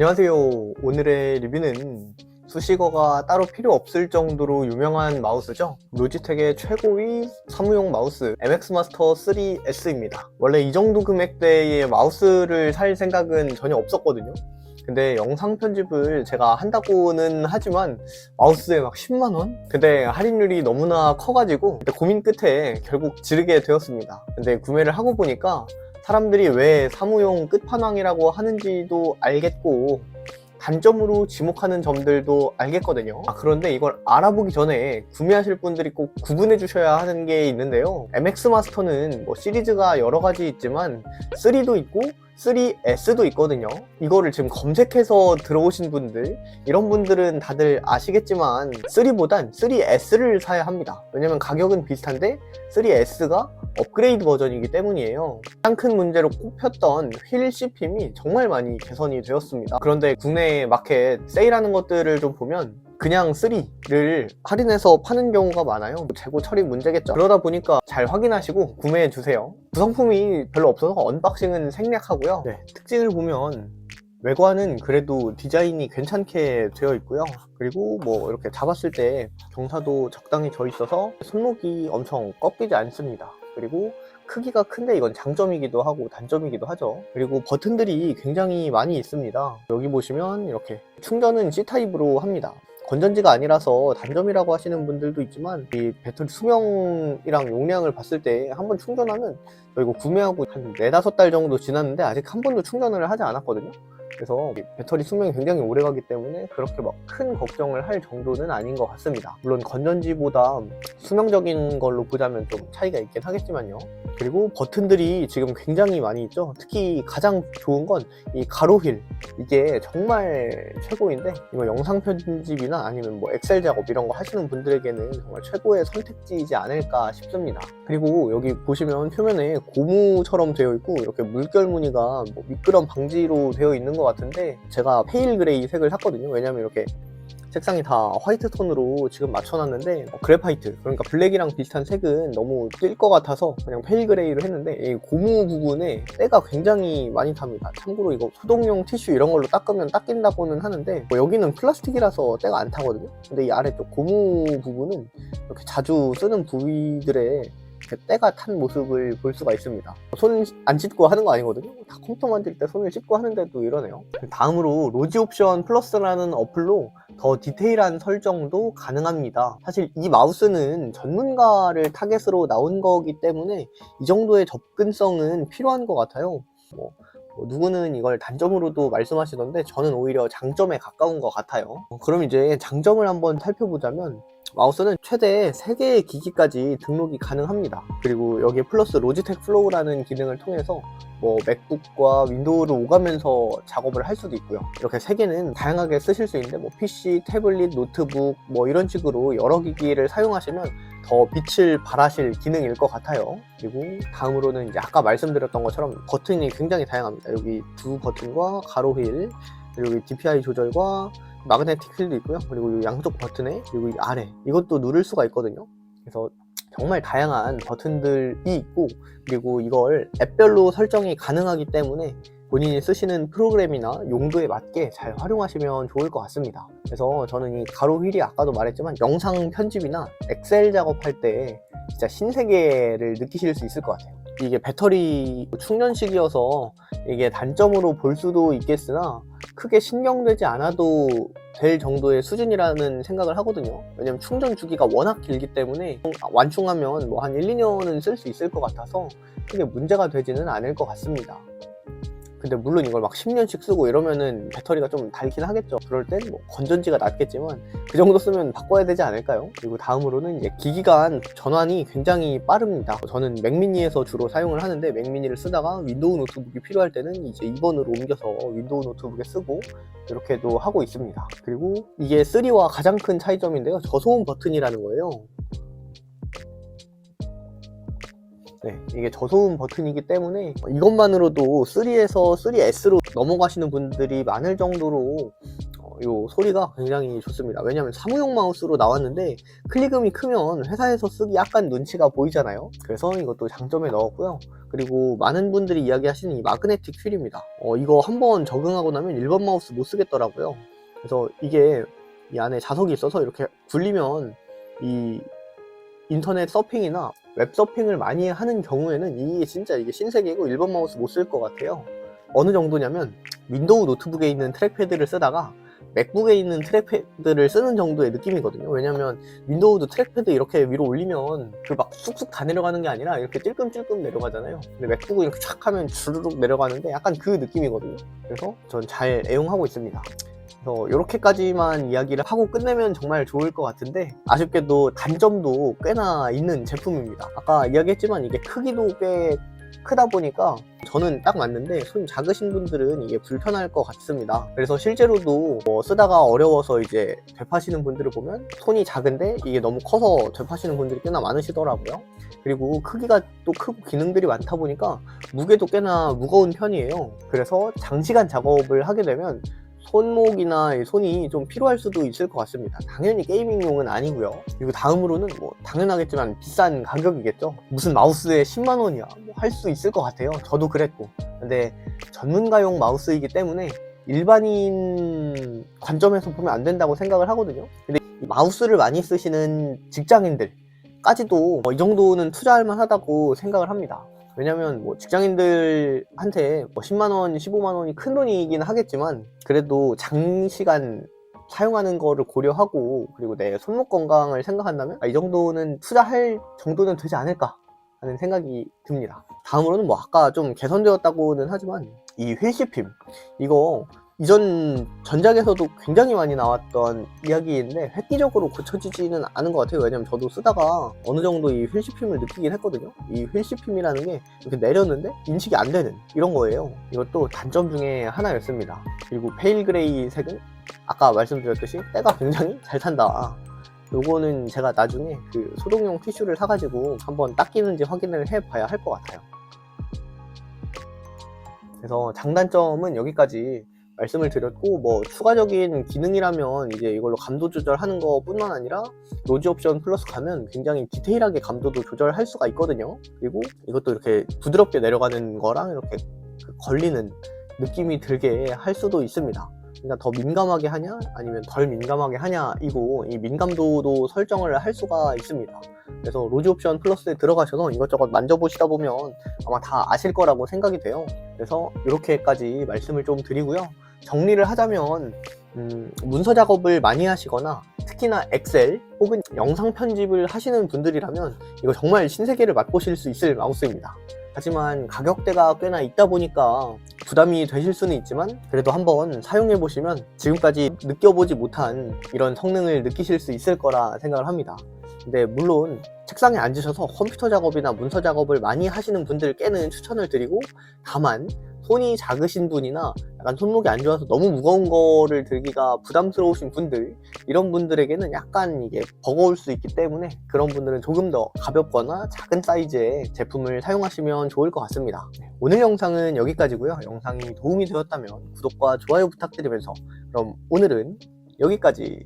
안녕하세요. 오늘의 리뷰는 수식어가 따로 필요 없을 정도로 유명한 마우스죠. 로지텍의 최고의 사무용 마우스 MX 마스터 3S입니다. 원래 이 정도 금액대의 마우스를 살 생각은 전혀 없었거든요. 근데 영상 편집을 제가 한다고는 하지만 마우스에 막 10만원? 근데 할인율이 너무나 커가지고 고민 끝에 결국 지르게 되었습니다. 근데 구매를 하고 보니까 사람들이 왜 사무용 끝판왕이라고 하는지도 알겠고 단점으로 지목하는 점들도 알겠거든요. 그런데 이걸 알아보기 전에 구매하실 분들이 꼭 구분해 주셔야 하는 게 있는데요. MX 마스터는 시리즈가 여러 가지 있지만 3도 있고 3S도 있거든요. 이거를 지금 검색해서 들어오신 분들, 이런 분들은 다들 아시겠지만 3보단 3S를 사야 합니다. 왜냐면 가격은 비슷한데 3S가 업그레이드 버전이기 때문이에요. 가장 큰 문제로 꼽혔던 휠 씹힘이 정말 많이 개선이 되었습니다. 그런데 국내 마켓 세일하는 것들을 좀 보면 그냥 3를 할인해서 파는 경우가 많아요. 재고 처리 문제겠죠. 그러다 보니까 잘 확인하시고 구매해주세요. 구성품이 별로 없어서 언박싱은 생략하고요. 특징을 보면 외관은 그래도 디자인이 괜찮게 되어 있고요. 그리고 이렇게 잡았을 때 경사도 적당히 져 있어서 손목이 엄청 꺾이지 않습니다. 그리고 크기가 큰데 이건 장점이기도 하고 단점이기도 하죠. 그리고 버튼들이 굉장히 많이 있습니다. 여기 보시면 이렇게 충전은 C타입으로 합니다. 건전지가 아니라서 단점이라고 하시는 분들도 있지만 이 배터리 수명이랑 용량을 봤을 때 한번 충전하면 저 이거 구매하고 한 4-5달 정도 지났는데 아직 한 번도 충전을 하지 않았거든요. 그래서 배터리 수명이 굉장히 오래 가기 때문에 그렇게 큰 걱정을 할 정도는 아닌 것 같습니다. 물론 건전지보다 수명적인 걸로 보자면 좀 차이가 있긴 하겠지만요. 그리고 버튼들이 지금 굉장히 많이 있죠. 특히 가장 좋은 건 이 가로 휠, 이게 정말 최고인데 이거 영상 편집이나 아니면 엑셀 작업 이런 거 하시는 분들에게는 정말 최고의 선택지이지 않을까 싶습니다. 그리고 여기 보시면 표면에 고무처럼 되어 있고 이렇게 물결 무늬가 미끄럼 방지로 되어 있는 것 같은데 제가 페일 그레이 색을 샀거든요. 왜냐면 이렇게 색상이 다 화이트 톤으로 지금 맞춰놨는데 그래파이트, 그러니까 블랙이랑 비슷한 색은 너무 뜰 것 같아서 그냥 페일 그레이로 했는데 이 고무 부분에 때가 굉장히 많이 탑니다. 참고로 이거 소독용 티슈 이런 걸로 닦으면 닦인다고는 하는데 여기는 플라스틱이라서 때가 안 타거든요. 근데 이 아래쪽 고무 부분은 이렇게 자주 쓰는 부위들에 때가 탄 모습을 볼 수가 있습니다. 손 안 씻고 하는 거 아니거든요. 다 컴퓨터 만들 때 손을 씻고 하는데도 이러네요. 다음으로 로지옵션 플러스라는 어플로 더 디테일한 설정도 가능합니다. 사실 이 마우스는 전문가를 타겟으로 나온 거기 때문에 이 정도의 접근성은 필요한 것 같아요. 누구는 이걸 단점으로도 말씀하시던데 저는 오히려 장점에 가까운 것 같아요. 그럼 이제 장점을 한번 살펴보자면 마우스는 최대 3개의 기기까지 등록이 가능합니다. 그리고 여기에 플러스 로지텍 플로우라는 기능을 통해서 맥북과 윈도우를 오가면서 작업을 할 수도 있고요. 이렇게 3개는 다양하게 쓰실 수 있는데 PC, 태블릿, 노트북 이런 식으로 여러 기기를 사용하시면 더 빛을 발하실 기능일 것 같아요. 그리고 다음으로는 이제 아까 말씀드렸던 것처럼 버튼이 굉장히 다양합니다. 여기 두 버튼과 가로 휠, 그리고 이 DPI 조절과 마그네틱 휠도 있고요. 그리고 이 양쪽 버튼에, 그리고 이 아래 이것도 누를 수가 있거든요. 그래서 정말 다양한 버튼들이 있고, 그리고 이걸 앱별로 설정이 가능하기 때문에 본인이 쓰시는 프로그램이나 용도에 맞게 잘 활용하시면 좋을 것 같습니다. 그래서 저는 이 가로 휠이 아까도 말했지만 영상 편집이나 엑셀 작업할 때 진짜 신세계를 느끼실 수 있을 것 같아요. 이게 배터리 충전식이어서 이게 단점으로 볼 수도 있겠으나 크게 신경되지 않아도 될 정도의 수준이라는 생각을 하거든요. 왜냐면 충전 주기가 워낙 길기 때문에 완충하면 한 1-2년은 쓸 수 있을 것 같아서 크게 문제가 되지는 않을 것 같습니다. 근데 물론 이걸 10년씩 쓰고 이러면은 배터리가 좀 닳긴 하겠죠. 그럴 땐 건전지가 낫겠지만 그 정도 쓰면 바꿔야 되지 않을까요? 그리고 다음으로는 이제 기기 간 전환이 굉장히 빠릅니다. 저는 맥미니에서 주로 사용을 하는데 맥미니를 쓰다가 윈도우 노트북이 필요할 때는 이제 2번으로 옮겨서 윈도우 노트북에 쓰고 이렇게도 하고 있습니다. 그리고 이게 3와 가장 큰 차이점인데요. 저소음 버튼이라는 거예요. 이게 저소음 버튼이기 때문에 이것만으로도 3에서 3S로 넘어가시는 분들이 많을 정도로 요 소리가 굉장히 좋습니다. 왜냐면 사무용 마우스로 나왔는데 클릭음이 크면 회사에서 쓰기 약간 눈치가 보이잖아요. 그래서 이것도 장점에 넣었고요. 그리고 많은 분들이 이야기하시는 이 마그네틱 휠입니다. 이거 한번 적응하고 나면 일반 마우스 못 쓰겠더라고요. 그래서 이게 이 안에 자석이 있어서 이렇게 굴리면 이 인터넷 서핑이나 웹 서핑을 많이 하는 경우에는 이게 진짜 이게 신세계고 일반 마우스 못 쓸 것 같아요. 어느 정도냐면 윈도우 노트북에 있는 트랙패드를 쓰다가 맥북에 있는 트랙패드를 쓰는 정도의 느낌이거든요. 왜냐면 윈도우도 트랙패드 이렇게 위로 올리면 그 막 쑥쑥 다 내려가는 게 아니라 이렇게 찔끔찔끔 내려가잖아요. 근데 맥북은 이렇게 촥 하면 주르륵 내려가는데 약간 그 느낌이거든요. 그래서 전 잘 애용하고 있습니다. 그래서 이렇게까지만 이야기를 하고 끝내면 정말 좋을 것 같은데 아쉽게도 단점도 꽤나 있는 제품입니다. 아까 이야기했지만 이게 크기도 꽤 크다 보니까 저는 딱 맞는데 손 작으신 분들은 이게 불편할 것 같습니다. 그래서 실제로도 쓰다가 어려워서 이제 되파시는 분들을 보면 손이 작은데 이게 너무 커서 되파시는 분들이 꽤나 많으시더라고요. 그리고 크기가 또 크고 기능들이 많다 보니까 무게도 꽤나 무거운 편이에요. 그래서 장시간 작업을 하게 되면 손목이나 손이 좀 필요할 수도 있을 것 같습니다. 당연히 게이밍용은 아니고요. 그리고 다음으로는 뭐 당연하겠지만 비싼 가격이겠죠. 무슨 마우스에 10만 원이야 뭐 할 수 있을 것 같아요. 저도 그랬고. 근데 전문가용 마우스이기 때문에 일반인 관점에서 보면 안 된다고 생각을 하거든요. 근데 이 마우스를 많이 쓰시는 직장인들까지도 이 정도는 투자할 만하다고 생각을 합니다. 왜냐면 뭐 직장인들한테 뭐 10만원, 15만원이 큰 돈이긴 하겠지만 그래도 장시간 사용하는 거를 고려하고 그리고 내 손목 건강을 생각한다면 이 정도는 투자할 정도는 되지 않을까 하는 생각이 듭니다. 다음으로는 뭐 아까 좀 개선되었다고는 하지만 이 휠씹힘 이거 이전 전작에서도 굉장히 많이 나왔던 이야기인데 획기적으로 고쳐지지는 않은 것 같아요. 왜냐면 저도 쓰다가 어느 정도 이 휠씹힘을 느끼긴 했거든요. 이 휠씹힘이라는 게 이렇게 내렸는데 인식이 안 되는 이런 거예요. 이것도 단점 중에 하나였습니다. 그리고 페일 그레이 색은 아까 말씀드렸듯이 때가 굉장히 잘 탄다. 요거는 제가 나중에 그 소독용 티슈를 사가지고 한번 닦이는지 확인을 해봐야 할 것 같아요. 그래서 장단점은 여기까지 말씀을 드렸고 뭐 추가적인 기능이라면 이제 이걸로 감도 조절하는 거 뿐만 아니라 로지 옵션 플러스 가면 굉장히 디테일하게 감도도 조절할 수가 있거든요. 그리고 이것도 이렇게 부드럽게 내려가는 거랑 이렇게 걸리는 느낌이 들게 할 수도 있습니다. 그러니까 더 민감하게 하냐 아니면 덜 민감하게 하냐 이고 이 민감도도 설정을 할 수가 있습니다. 그래서 로지 옵션 플러스에 들어가셔서 이것저것 만져보시다 보면 아마 다 아실 거라고 생각이 돼요. 그래서 이렇게까지 말씀을 좀 드리고요. 정리를 하자면 문서 작업을 많이 하시거나 특히나 엑셀 혹은 영상 편집을 하시는 분들이라면 이거 정말 신세계를 맛보실 수 있을 마우스입니다. 하지만 가격대가 꽤나 있다 보니까 부담이 되실 수는 있지만 그래도 한번 사용해 보시면 지금까지 느껴보지 못한 이런 성능을 느끼실 수 있을 거라 생각을 합니다. 근데 물론 책상에 앉으셔서 컴퓨터 작업이나 문서 작업을 많이 하시는 분들께는 추천을 드리고 다만 손이 작으신 분이나 약간 손목이 안 좋아서 너무 무거운 거를 들기가 부담스러우신 분들 이런 분들에게는 약간 이게 버거울 수 있기 때문에 그런 분들은 조금 더 가볍거나 작은 사이즈의 제품을 사용하시면 좋을 것 같습니다. 오늘 영상은 여기까지고요. 영상이 도움이 되었다면 구독과 좋아요 부탁드리면서 그럼 오늘은 여기까지.